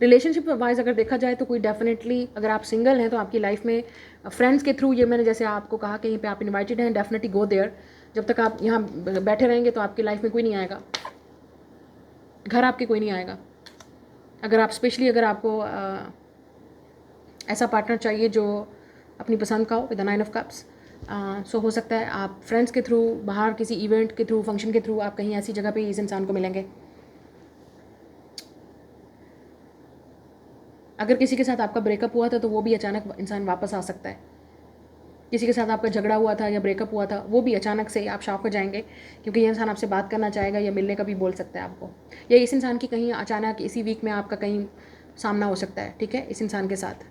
रिलेशनशिप वाइज अगर देखा जाए तो कोई डेफिनेटली, अगर आप सिंगल हैं तो आपकी लाइफ में फ्रेंड्स के थ्रू, ये मैंने जैसे आपको कहा कहीं पे आप इनवाइटेड हैं, डेफिनेटली गो देयर। जब तक आप यहाँ बैठे रहेंगे तो आपकी लाइफ में कोई नहीं आएगा, घर आपके कोई नहीं आएगा। अगर आप स्पेशली, अगर आपको ऐसा पार्टनर चाहिए जो अपनी पसंद का हो, विद द 9 ऑफ कप्स, सो हो सकता है आप फ्रेंड्स के थ्रू, बाहर किसी इवेंट के थ्रू, फंक्शन के थ्रू आप कहीं ऐसी जगह पे इस इंसान को मिलेंगे। अगर किसी के साथ आपका ब्रेकअप हुआ था तो वो भी अचानक इंसान वापस आ सकता है। किसी के साथ आपका झगड़ा हुआ था या ब्रेकअप हुआ था, वो भी अचानक से आप शॉक हो जाएंगे, क्योंकि ये इंसान आपसे बात करना चाहेगा या मिलने का भी बोल सकता है आपको। या इस इंसान की कहीं अचानक इसी वीक में आपका कहीं सामना हो सकता है, ठीक है, इस इंसान के साथ।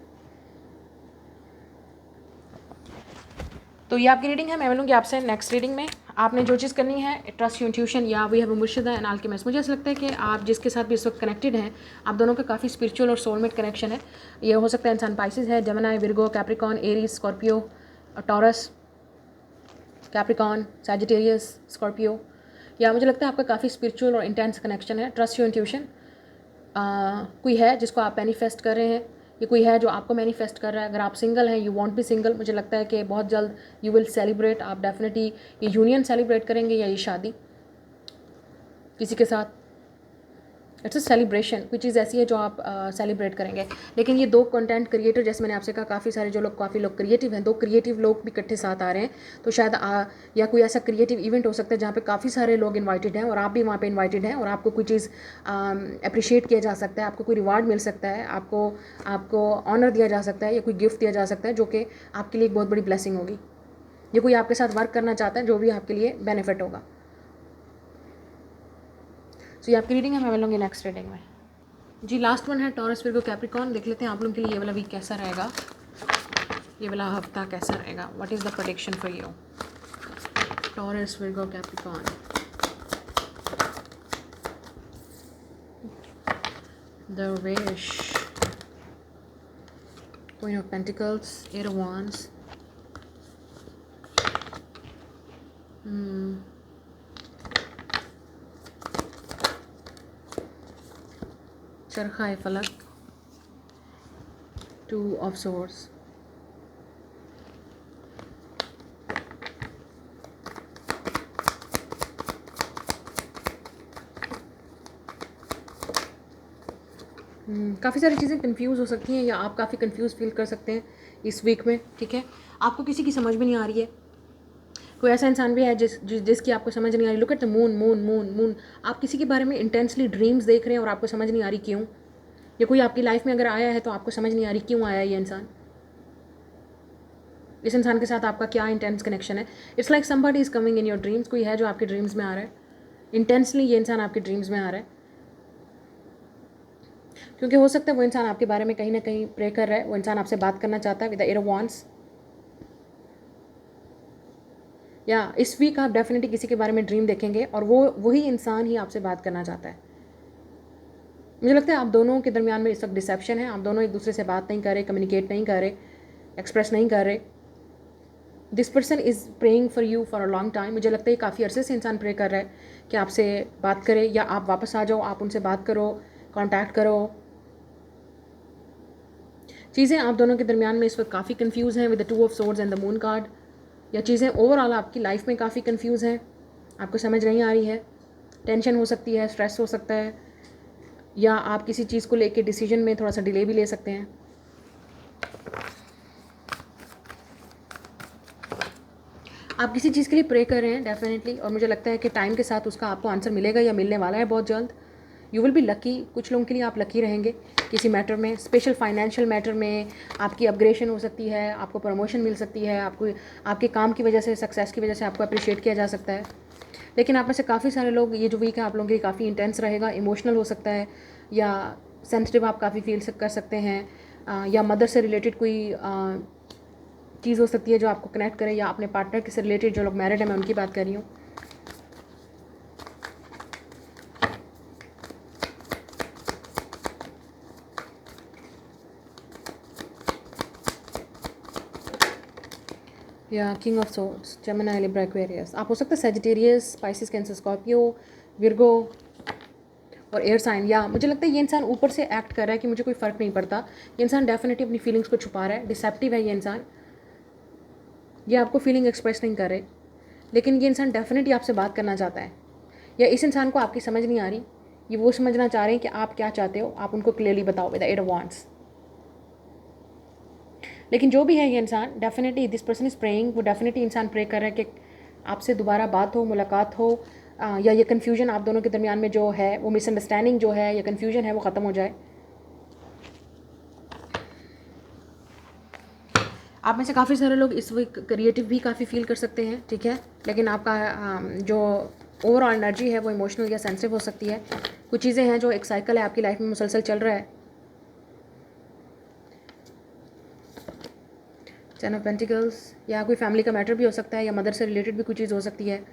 तो ये आपकी रीडिंग है। मैं मिलूंगी आपसे नेक्स्ट रीडिंग में। आपने जो चीज़ करनी है, ट्रस्ट योर इंट्यूशन, या वी हैव अ मुर्शिदा एंड अल्केमिस्ट। मुझे ऐसा लगता है कि आप जिसके साथ भी इस वक्त कनेक्टेड हैं, आप दोनों का काफ़ी स्पिरिचुअल और सोलमेट कनेक्शन है। ये हो सकता है इंसान पाइसेस है, Gemini, Virgo, Capricorn, Aries, Scorpio, taurus, Capricorn, Sagittarius, Scorpio. या मुझे लगता है आपका काफ़ी स्पिरिचुअल और इंटेंस कनेक्शन है। Trust your intuition. कोई है जिसको आप मैनिफेस्ट कर रहे हैं, ये कोई है जो आपको मैनिफेस्ट कर रहा है। अगर आप सिंगल हैं, यू वांट बी सिंगल, मुझे लगता है कि बहुत जल्द यू विल सेलिब्रेट, आप डेफिनेटली ये यूनियन सेलिब्रेट करेंगे, या ये शादी किसी के साथ। इट्स अ सेलिब्रेशन, कोई चीज़ ऐसी है जो आप सेलिब्रेट करेंगे। लेकिन ये दो कंटेंट क्रिएटर, जैसे मैंने आपसे कहा, काफ़ी सारे जो लोग, काफ़ी लोग क्रिएटिव हैं, दो क्रिएटिव लोग भी इकट्ठे साथ आ रहे हैं, तो शायद या कोई ऐसा क्रिएटिव इवेंट हो सकता है जहाँ पे काफ़ी सारे लोग इनवाइटेड हैं और आप भी वहाँ पे इनवाइटेड हैं, और आपको कोई चीज़ अप्रिशिएट किया जा सकता है, आपको कोई रिवार्ड मिल सकता है, आपको ऑनर दिया जा सकता है, या कोई गिफ्ट दिया जा सकता है, जो कि आपके लिए एक बहुत बड़ी ब्लेसिंग होगी। ये कोई आपके साथ वर्क करना चाहता है, जो भी आपके लिए बेनिफिट होगा। सो ये आपकी रीडिंग है। मैं मिलूंगी नेक्स्ट रीडिंग में जी। लास्ट वन है टॉरस, विर्गो, कैप्रिकॉर्न। देख लेते हैं आप लोगों के लिए ये वाला वीक कैसा रहेगा, ये वाला हफ्ता कैसा रहेगा। What is the prediction for you, Taurus, Virgo, Capricorn. The wish, queen of pentacles, eight of wands, चरखा फलक, टू ऑफ सोर्ड्स, काफ़ी सारी चीज़ें कंफ्यूज हो सकती हैं या आप काफ़ी कंफ्यूज फील कर सकते हैं इस वीक में, ठीक है। आपको किसी की समझ में नहीं आ रही है, कोई ऐसा इंसान भी है जिसकी आपको समझ नहीं आ रही। Look at the moon, moon moon moon. आप किसी के बारे में इंटेंसली ड्रीम्स देख रहे हैं और आपको समझ नहीं आ रही क्यों। या कोई आपकी लाइफ में अगर आया है तो आपको समझ नहीं आ रही क्यों आया ये इंसान, इस इंसान के साथ आपका क्या इंटेंस कनेक्शन है। It's like somebody is coming in your dreams. कोई है जो आपके ड्रीम्स में आ रहा है, इंटेंसली ये इंसान आपके ड्रीम्स में आ रहा है, क्योंकि हो सकता है वो इंसान आपके बारे में कहीं ना कहीं प्रे कर रहा है, वो इंसान आपसे बात करना चाहता है with the eight of wands. या इस वीक आप डेफिनेटली किसी के बारे में ड्रीम देखेंगे और वो वही इंसान ही आपसे बात करना चाहता है। मुझे लगता है आप दोनों के दरमियान में इस वक्त डिसेप्शन है, आप दोनों एक दूसरे से बात नहीं कर रहे, कम्युनिकेट नहीं कर रहे, एक्सप्रेस नहीं कर रहे। This person is praying for you for a long time. मुझे लगता है काफ़ी अरसे से इंसान प्रे कर रहा है कि आपसे बात करे या आप वापस आ जाओ, आप उनसे बात करो, कॉन्टैक्ट करो। चीज़ें आप दोनों के दरमियान में इस वक्त काफ़ी कन्फ्यूज़ हैं with the 2 of swords and the moon card. या चीज़ें ओवरऑल आपकी लाइफ में काफ़ी कन्फ्यूज़ हैं, आपको समझ नहीं आ रही है, टेंशन हो सकती है, स्ट्रेस हो सकता है, या आप किसी चीज़ को लेके डिसीजन में थोड़ा सा डिले भी ले सकते हैं। आप किसी चीज़ के लिए प्रे कर रहे हैं डेफिनेटली, और मुझे लगता है कि टाइम के साथ उसका आपको आंसर मिलेगा या मिलने वाला है बहुत जल्द। You will be lucky. कुछ लोगों के लिए आप लकी रहेंगे किसी मैटर में, स्पेशल फाइनेंशियल मैटर में आपकी अपग्रेडेशन हो सकती है, आपको प्रमोशन मिल सकती है, आपको आपके काम की वजह से, सक्सेस की वजह से आपको अप्रिशिएट किया जा सकता है। लेकिन आप में से काफ़ी सारे लोग, ये जो वीक है आप लोगों के लिए काफ़ी इंटेंस रहेगा, इमोशनल हो सकता है या सेंसिटिव आप काफ़ी फील कर सकते हैं, या मदर से रिलेटेड कोई चीज़ हो सकती है जो आपको कनेक्ट करे, या अपने पार्टनर के से रिलेटेड, जो लोग मैरिड हैं मैं उनकी बात कर रही हूँ। या king of swords, Gemini, Libra, Aquarius. आप हो सकते हैं Sagittarius, Pisces, Cancer, Scorpio, Virgo और एयर साइन। या मुझे लगता है ये इंसान ऊपर से एक्ट कर रहा है कि मुझे कोई फ़र्क नहीं पड़ता। ये इंसान डेफिनेटली अपनी फीलिंग्स को छुपा रहा है, डिसेप्टिव है ये इंसान, ये आपको फीलिंग एक्सप्रेस नहीं कर रहे, लेकिन ये इंसान डेफिनेटली आपसे बात करना चाहता है। या इस इंसान को आपकी समझ नहीं आ रही, ये वो समझना चाह रहे हैं कि आप क्या चाहते हो, आप उनको क्लियरली बताओ with the eight of wands. लेकिन जो भी है ये इंसान, definitely this person is praying, वो डेफिनेटली इंसान प्रे कर रहा है कि आपसे दोबारा बात हो, मुलाकात हो, या ये कन्फ्यूजन आप दोनों के दरमियान में जो है, वो मिसअंडरस्टैंडिंग जो है या कन्फ्यूजन है, वो ख़त्म हो जाए। आप में से काफ़ी सारे लोग इस वीक क्रिएटिव भी काफ़ी फील कर सकते हैं, ठीक है, लेकिन आपका जो ओवरऑल एनर्जी है वो इमोशनल या सेंसिटिव हो सकती है। कुछ चीज़ें हैं जो एक साइकिल है आपकी लाइफ में मुसलसल चल रहा है। 10 ऑफ पेंटिकल्स, या कोई फैमिली का मैटर भी हो सकता है, या मदर से रिलेटेड भी कोई चीज़ हो सकती है।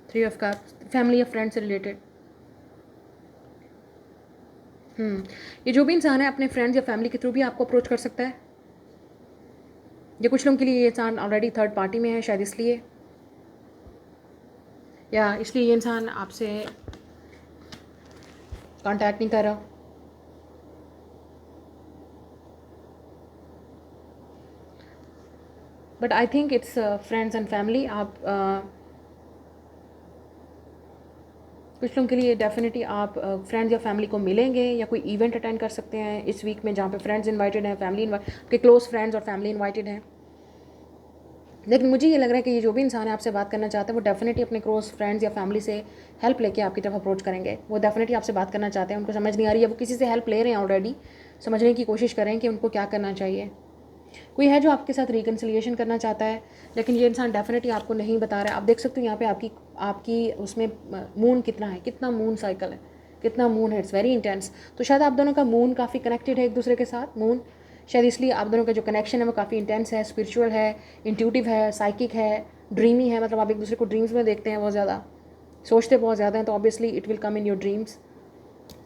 3 ऑफ कप्स, फैमिली या फ्रेंड से रिलेटेड। ये जो भी इंसान है अपने फ्रेंड्स या फैमिली के थ्रू भी आपको अप्रोच कर सकता है। ये कुछ लोगों के लिए ये इंसान ऑलरेडी थर्ड पार्टी में है शायद, इसलिए, या इसलिए ये इंसान आपसे कांटेक्ट नहीं कर रहा। But I think it's friends and family. आप कुछ लोगों के लिए डेफिनेटली आप फ्रेंड्स या फैमिली को मिलेंगे, या कोई इवेंट अटेंड कर सकते हैं इस वीक में जहाँ पे फ्रेंड्स इनवाइटेड हैं, फैमिली आपके क्लोज फ्रेंड्स और फैमिली इनवाइटेड हैं। लेकिन मुझे ये लग रहा है कि ये जो भी इंसान है आपसे बात करना चाहते हैं, वो डेफिनेटली अपने क्लोज फ्रेंड्स या फैमिली से हेल्प लेके आपकी तरफ अप्रोच करेंगे। वो डेफिनेटली आपसे बात करना चाहते हैं, उनको समझ नहीं आ रही है, वो किसी से हेल्प ले रहे हैं ऑलरेडी, समझने की कोशिश करें कि उनको क्या करना चाहिए। कोई है जो आपके साथ रिकन्सिलिएशन करना चाहता है, लेकिन ये इंसान डेफिनेटली आपको नहीं बता रहा है। आप देख सकते हो यहाँ पे आपकी उसमें मून कितना है, कितना मून साइकिल है, कितना मून है, इट्स वेरी इंटेंस। तो शायद आप दोनों का मून काफ़ी कनेक्टेड है एक दूसरे के साथ, मून शायद इसलिए आप दोनों का जो कनेक्शन है वो काफ़ी इंटेंस है, स्पिरिचुअल है, इंट्यूटिव है, साइकिक है, ड्रीमी है। मतलब आप एक दूसरे को ड्रीम्स में देखते हैं बहुत ज़्यादा, सोचते बहुत ज़्यादा हैं, तो obviously it will come in your dreams.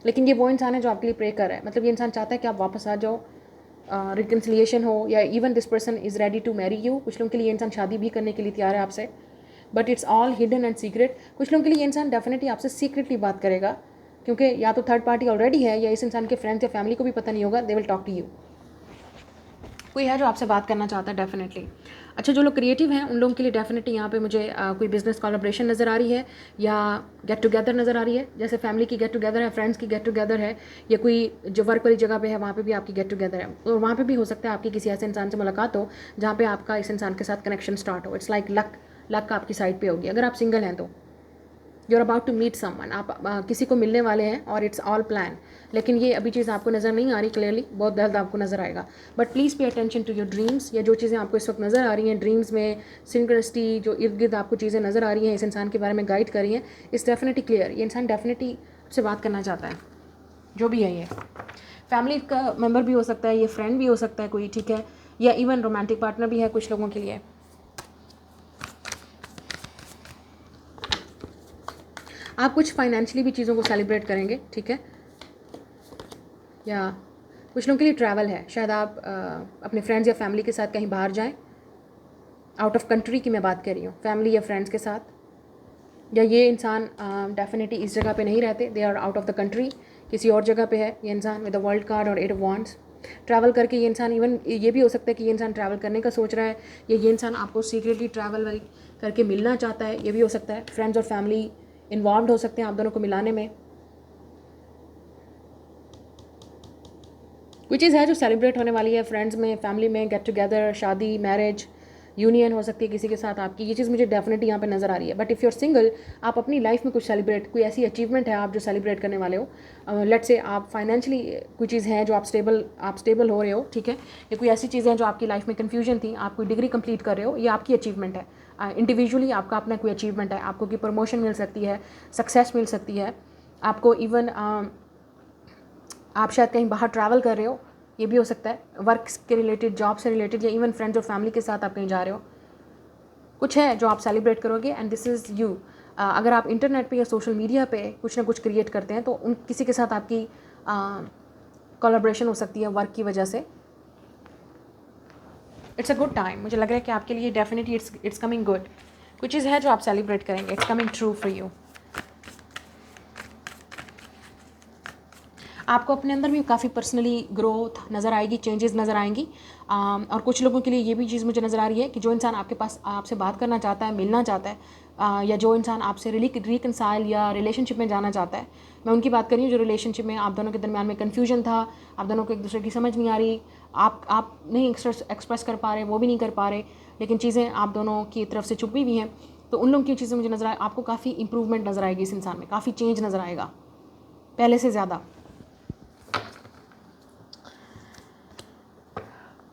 लेकिन ये वो इंसान है जो आपके लिए प्रे कर रहा है। मतलब ये इंसान चाहता है कि आप वापस आ जाओ, रिकन्सिलिएशन हो, या even this person is ready to marry you. कुछ लोगों के लिए इंसान शादी भी करने के लिए तैयार है आपसे, but it's all hidden and secret. कुछ लोगों के लिए ये इंसान डेफिनेटली आपसे सीक्रेटली बात करेगा, क्योंकि या तो थर्ड पार्टी ऑलरेडी है, या इस इंसान के फ्रेंड्स या फैमिली को भी पता नहीं होगा, they will talk to you. कोई है जो आपसे बात करना चाहता है डेफिनेटली। अच्छा, जो लोग क्रिएटिव हैं उन लोगों के लिए डेफिनेटली यहाँ पे मुझे कोई बिजनेस कोलैबोरेशन नज़र आ रही है या गेट टुगेदर नज़र आ रही है। जैसे फैमिली की गेट टुगेदर है, फ्रेंड्स की गेट टुगेदर है, या कोई जो वर्क वाली जगह पे है वहाँ पे भी आपकी गेट टुगेदर है। और वहाँ पे भी हो सकता है आपकी किसी ऐसे इंसान से मुलाकात हो जहाँ पे आपका इस इंसान के साथ कनेक्शन स्टार्ट हो। इट्स लाइक लक आपकी साइड पर होगी। अगर आप सिंगल हैं तो you are about to meet someone, आप किसी को मिलने वाले हैं और इट्स ऑल प्लान। लेकिन ये अभी चीज़ आपको नज़र नहीं आ रही क्लियरली, बहुत जल्द आपको नज़र आएगा। But please pay attention to your dreams, या जो चीज़ें आपको इस वक्त नज़र आ रही हैं ड्रीम्स में, सिंक्रोनिसिटी जो इर्द गिर्द आपको चीज़ें नज़र आ रही हैं, इस इंसान के बारे में गाइड कर रही हैं, इट्स डेफिनेटली क्लियर। ये इंसान डेफिनेटली आपसे बात करना चाहता है, जो भी है ये फैमिली का मेम्बर भी हो सकता है, ये फ्रेंड भी हो सकता है कोई, ठीक है, या इवन रोमांटिक पार्टनर भी है कुछ लोगों के लिए। आप कुछ फाइनेंशियली भी चीज़ों को सेलिब्रेट करेंगे, ठीक है, या कुछ लोगों के लिए ट्रैवल है। शायद आप अपने फ्रेंड्स या फैमिली के साथ कहीं बाहर जाएं, आउट ऑफ कंट्री की मैं बात कर रही हूँ, फैमिली या फ्रेंड्स के साथ। या ये इंसान डेफिनेटली इस जगह पे नहीं रहते, they are out of the country, किसी और जगह पे है ये इंसान विद द वर्ल्ड कार्ड और 8 ऑफ वांड्स। ट्रैवल करके ये इंसान, इवन ये भी हो सकता है कि ये इंसान ट्रैवल करने का सोच रहा है, या ये इंसान आपको सीक्रेटली ट्रैवल करके मिलना चाहता है, ये भी हो सकता है। फ्रेंड्स और फैमिली इन्वॉल्व हो सकते हैं आप दोनों को मिलाने में। कोई चीज़ है जो सेलिब्रेट होने वाली है फ्रेंड्स में, फैमिली में, गेट टुगेदर, शादी, मैरिज, यूनियन हो सकती है किसी के साथ आपकी। ये चीज़ मुझे डेफिनेटली यहाँ पे नज़र आ रही है। But if you are single, आप अपनी लाइफ में कुछ सेलिब्रेट, कोई ऐसी अचीवमेंट है आप जो सेलिब्रेट करने वाले हो। लेट्स से आप फाइनेंशियली कोई चीज़ है जो आप स्टेबल हो रहे हो, ठीक है, या कोई ऐसी चीज़ें हैं जो आपकी लाइफ में कन्फ्यूजन थी, आप कोई डिग्री कंप्लीट कर रहे हो, ये आपकी अचीवमेंट है। इंडिविजुअली आपका अपना कोई अचीवमेंट है, आपको कोई प्रमोशन मिल सकती है, सक्सेस मिल सकती है आपको। इवन आप शायद कहीं बाहर ट्रैवल कर रहे हो, ये भी हो सकता है, वर्क के रिलेटेड, जॉब से रिलेटेड, या इवन फ्रेंड्स और फैमिली के साथ आप कहीं जा रहे हो, कुछ है जो आप सेलिब्रेट करोगे। And this is you. अगर आप इंटरनेट पे या सोशल मीडिया पे कुछ ना कुछ क्रिएट करते हैं तो उन किसी के साथ आपकी कोलैबोरेशन हो सकती है वर्क की वजह से। इट्स अ गुड टाइम, मुझे लग रहा है कि आपके लिए डेफिनेटली इट्स कमिंग गुड। कुछ चीज़ है जो आप सेलिब्रेट करेंगे, it's coming true for you. आपको अपने अंदर भी काफ़ी पर्सनली ग्रोथ नज़र आएगी, चेंजेस नज़र आएंगी। और कुछ लोगों के लिए ये भी चीज़ मुझे नज़र आ रही है कि जो इंसान आपके पास आपसे बात करना चाहता है, मिलना चाहता है, या जो इंसान आपसे रिकनसाइल या रिलेशनशिप में जाना चाहता है, मैं उनकी बात कर रही हूँ जो रिलेशनशिप में आप दोनों के दरमियान में कन्फ्यूजन था, आप दोनों को एक दूसरे की समझ नहीं आ रही, आप नहीं एक्सप्रेस कर पा रहे, वो भी नहीं कर पा रहे, लेकिन चीज़ें आप दोनों की तरफ से छुपी हुई हैं। तो उन लोगों की चीज़ें मुझे नज़र आए, आपको काफ़ी इंप्रूवमेंट नज़र आएगी इस इंसान में, काफ़ी चेंज नज़र आएगा पहले से ज़्यादा।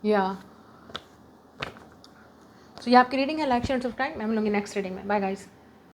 या सो ये आपकी रीडिंग है। लाइक शेयर सब्सक्राइब, मैं मिलूंगी नेक्स्ट रीडिंग में। Bye guys.